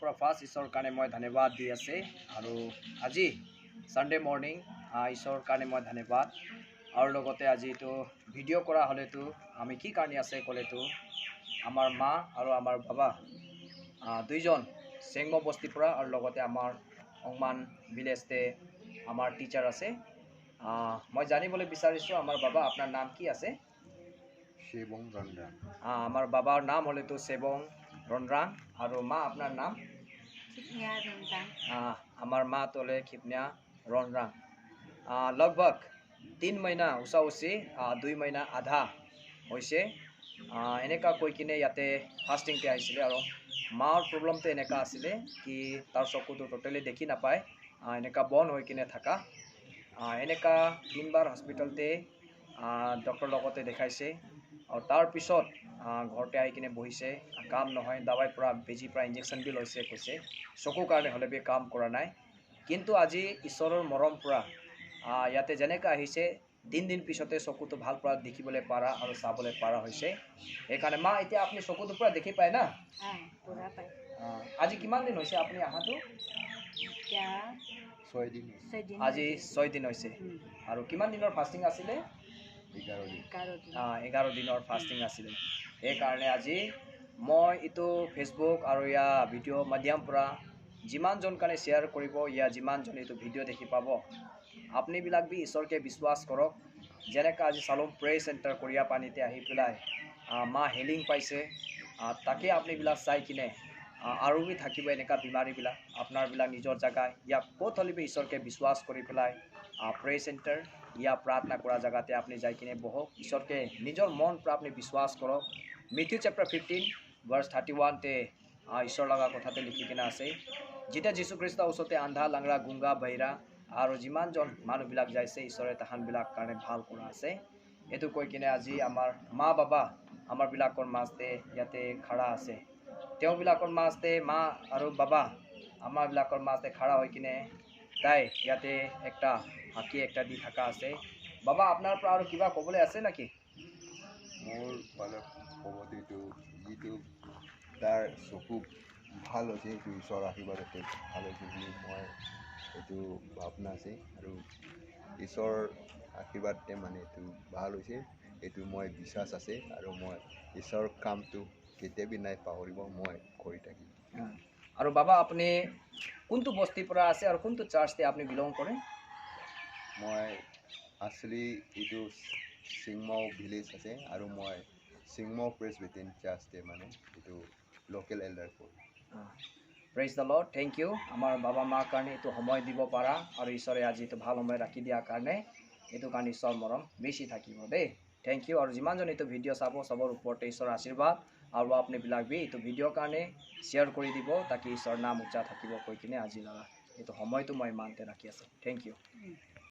পৰা ফাৰ্ষ্ট ঈশ্বৰৰ কাৰণে মই ধন্যবাদ দি আছে আৰু আজি সানডে মৰ্নিং ঈশ্বৰৰ কাৰণে মই ধন্যবাদ আৰু লগতে আজি এইটো ভিডিঅ' কৰা হ'লেতো আমি কি কাৰণে আছে ক'লেতো আমাৰ মা আৰু আমাৰ বাবা দুইজন চেংম বস্তিৰ পৰা আৰু লগতে আমাৰ অংমান ভিলেজতে আমাৰ টিচাৰ আছে মই জানিবলৈ বিচাৰিছোঁ আমাৰ বাবা আপোনাৰ নাম কি আছে সেবং রনরাং আমার বাবার নাম হলে তো সেবং রনরাং আর মা আপনার নাম খিপনিয়া রনরাং আমার মা তোলে খিপনিয়া রনরাং लगभग 3 महीना उषा उची 2 महीना आधा হৈছে এনেকা কৈ কিনে ইয়াতে ফাষ্টিংতে আহিছিলে আৰু মাৰ প্ৰব্লেমটো এনেকা আছিলে কি তাৰ চকুটো টোটালি দেখি নাপায় এনেকা বন হৈ কিনে থাকা এনেকা 3 বাৰ হস্পিটেলতে ডক্টৰ লগতে দেখাইছে আৰু তাৰ পিছত ঘৰতে আহি কিনে বহিছে কাম নহয় দাৱাই পৰা বেজি পৰা ইনজেকশ্যন বি লৈছে কৈছে চকুৰ কাৰণে হ'লে বি কাম কৰা নাই কিন্তু আজি ঈশ্বৰৰ মৰম পৰা ইয়াতে যেনেকা আহিছে দিন পিছতে চকুটো ভাল পৰা দেখিবলৈ পাৰা আৰু চাবলৈ পাৰা হৈছে সেইকাৰণে মা এতিয়া আপুনি চকুটো পৰা দেখি পায় না পুৰা পায় আজি কিমান দিন হৈছে আপুনি আহাটো এতিয়া 6 দিন আজি 6 দিন হৈছে আৰু কিমান দিনৰ ফাষ্টিং আছিলে 11 দিনৰ ফাষ্টিং আছিলে সেইকাৰণে আজি মই এইটো ফেচবুক আৰু ইয়া ভিডিঅ' মাধ্যম পৰা যিমানজন কাৰণে শ্বেয়াৰ কৰিব ইয়া যিমানজন এইটো ভিডিঅ' দেখি পাব আপুনিবিলাক বি ঈশ্বৰকে বিশ্বাস কৰক যেনেকৈ আজি চালোম প্ৰে চেণ্টাৰ কৰিয়া পানীতে আহি পেলাই মা হেলিং পাইছে তাকে আপুনিবিলাক চাই কিনে আৰু বি থাকিব এনেকুৱা বেমাৰীবিলাক আপোনাৰবিলাক নিজৰ জেগায় ইয়াক ক'ত হ'লে বি ঈশ্বৰকে বিশ্বাস কৰি পেলাই প্ৰে চেণ্টাৰ ইয়া প্ৰাৰ্থনা কৰা জেগাতে আপুনি যাই কিনে বহক ঈশ্বৰকে নিজৰ মন পৰা আপুনি বিশ্বাস কৰক মেথিউ চেপ্টাৰ 15 ভাৰ্ছ 31 তে ঈশ্বৰ লগা কথাতে লিখি কিনে আছে যেতিয়া যীশুখ্ৰীষ্টৰ ওচৰতে আন্ধা লাংৰা গুংগা বহিৰা আৰু যিমানজন মানুহবিলাক যাইছে ঈশ্বৰে তাহানবিলাক কাৰণে ভাল কৰা আছে এইটো কৈ কিনে আজি আমাৰ মা বাবা আমাৰবিলাকৰ মাজতে ইয়াতে খাৰা আছে তেওঁবিলাকৰ মাজতে মা আৰু বাবা আমাৰবিলাকৰ মাজতে খাৰা হৈ কিনে তাই ইয়াতে একটা হাকি একটা দি থাকা আছে বাবা আপোনাৰ পৰা আৰু কিবা ক'বলৈ আছে নেকি মোৰ ফালে ক'বতো যিটো তাৰ চকু ভাল হৈছে এইটো ঈশ্বৰৰ আশীৰ্বাদতে ভাল হৈছে বুলি মই এইটো ভাৱনা আছে আৰু ঈশ্বৰৰ আশীৰ্বাদতে মানে এইটো ভাল হৈছে এইটো মই বিশ্বাস আছে আৰু মই ঈশ্বৰৰ কামটো কেতিয়াবি নাই পাহৰিব মই কৰি থাকিম আৰু বাবা আপুনি কোনটো বস্তিৰ পৰা আছে আৰু কোনটো চাৰ্চতে আপুনি বিলং কৰে মই আচলি এইটো চিংমাও ভিলেজ আছে আৰু মই চিংমাও প্ৰেছবিটেৰিয়ান চাৰ্চতে মানে এইটো লোকেল এল্ডাৰ কৰোঁ praise the Lord thank you আমাৰ বাবা মাৰ কাৰণে এইটো সময় দিব পাৰা আৰু ঈশ্বৰে আজি এইটো ভাল সময় ৰাখি দিয়াৰ কাৰণে এইটো কাৰণে ঈশ্বৰ মৰম বেছি থাকিব দেই থেংক ইউ আৰু যিমানজন এইটো ভিডিঅ' চাব চবৰ ওপৰতে ঈশ্বৰৰ আশীৰ্বাদ আৰু আপুনিবিলাক বি এইটো ভিডিঅ'ৰ কাৰণে শ্বেয়াৰ কৰি দিব তাকি ঈশ্বৰৰ নাম উচ্চা থাকিব কৈ কিনে আজি লগা এইটো সময়টো মই ইমানতে ৰাখি আছোঁ থেংক ইউ